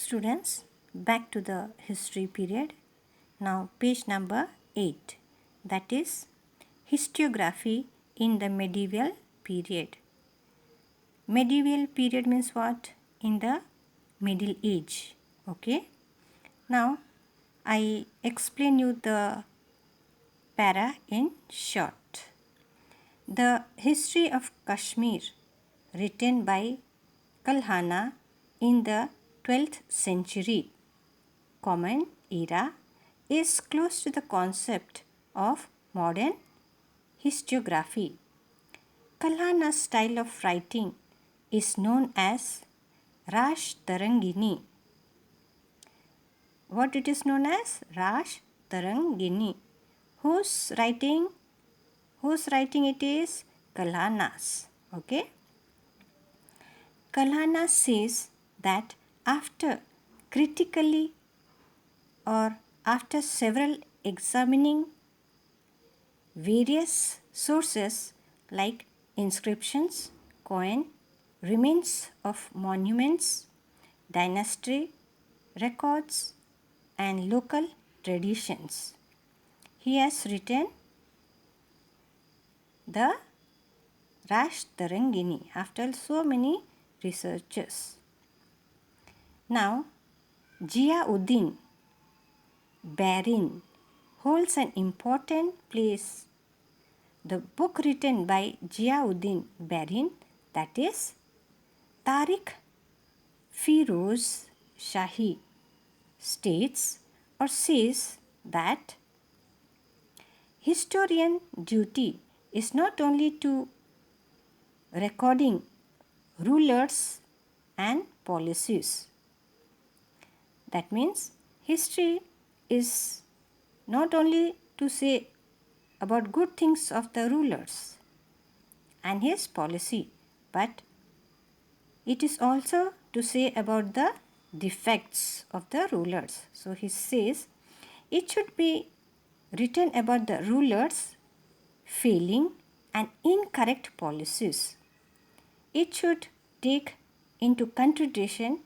Students, back to the history period. Now page number 8, that is historiography in the medieval period. Medieval period means what? In the Middle Age. Okay. Now I explain you the para in short. The history of Kashmir, written by Kalhana in the 12th century Common Era, is close to the concept of modern historiography. Kalhana's style of writing is known as Rash Tarangini. What it is known as? Rash Tarangini. Whose writing it is? Kalhana's. Okay. Kalhana says that after critically or after several examining various sources like inscriptions, coin, remains of monuments, dynasty records, and local traditions, he has written the Rash Tarangini after so many researches. Now, Ziauddin Barin holds an important place. The book written by Ziauddin Barin, that is Tariq Firoz Shahi, states or says that historian duty is not only to recording rulers and policies. That means history is not only to say about good things of the rulers and his policy, but it is also to say about the defects of the rulers. So he says it should be written about the rulers failing and incorrect policies. It should take into consideration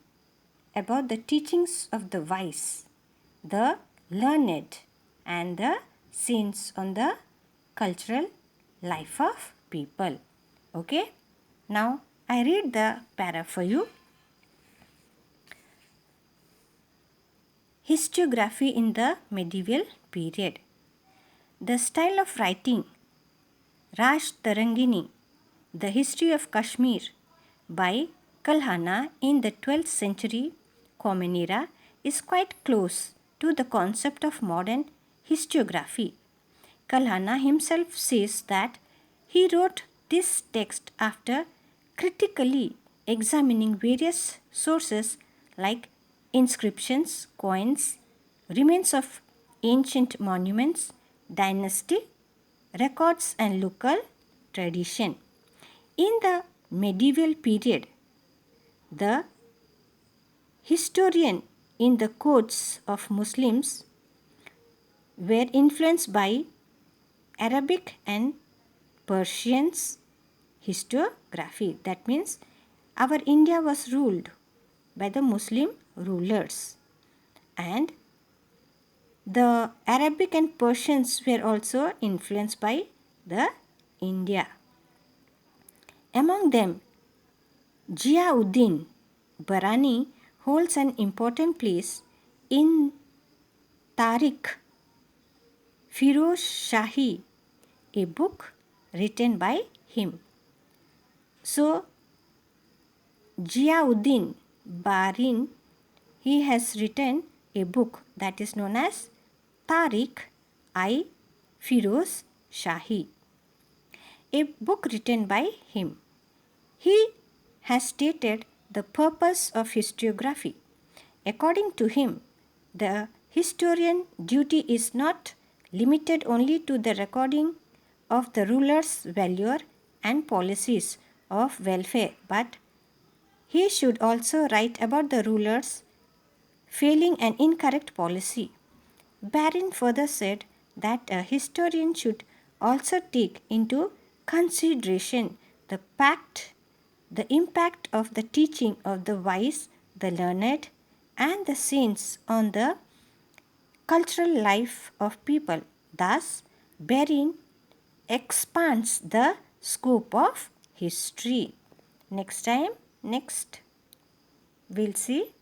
about the teachings of the wise, the learned, and the saints on the cultural life of people. Okay. Now I read the para for you. Historiography in the medieval period. The style of writing Rash Tarangini, The History of Kashmir by Kalhana in the 12th century Common Era is quite close to the concept of modern historiography. Kalhana himself says that he wrote this text after critically examining various sources like inscriptions, coins, remains of ancient monuments, dynasty records, and local tradition. In the medieval period, the historian in the courts of Muslims were influenced by Arabic and Persian's historiography. That means our India was ruled by the Muslim rulers, and the Arabic and Persians were also influenced by the India. Among them, Ziauddin Barani holds an important place in Tariq Firoz Shahi, a book written by him. So, Ziauddin Barin, he has written a book that is known as Tariq I Firoz Shahi, a book written by him. He has stated the purpose of historiography. According to him, the historian duty is not limited only to the recording of the ruler's valor and policies of welfare, but he should also write about the ruler's failing and incorrect policy. Barin further said that a historian should also take into consideration the impact of the teaching of the wise, the learned, and the scenes on the cultural life of people. Thus, Berin expands the scope of history. Next time, we'll see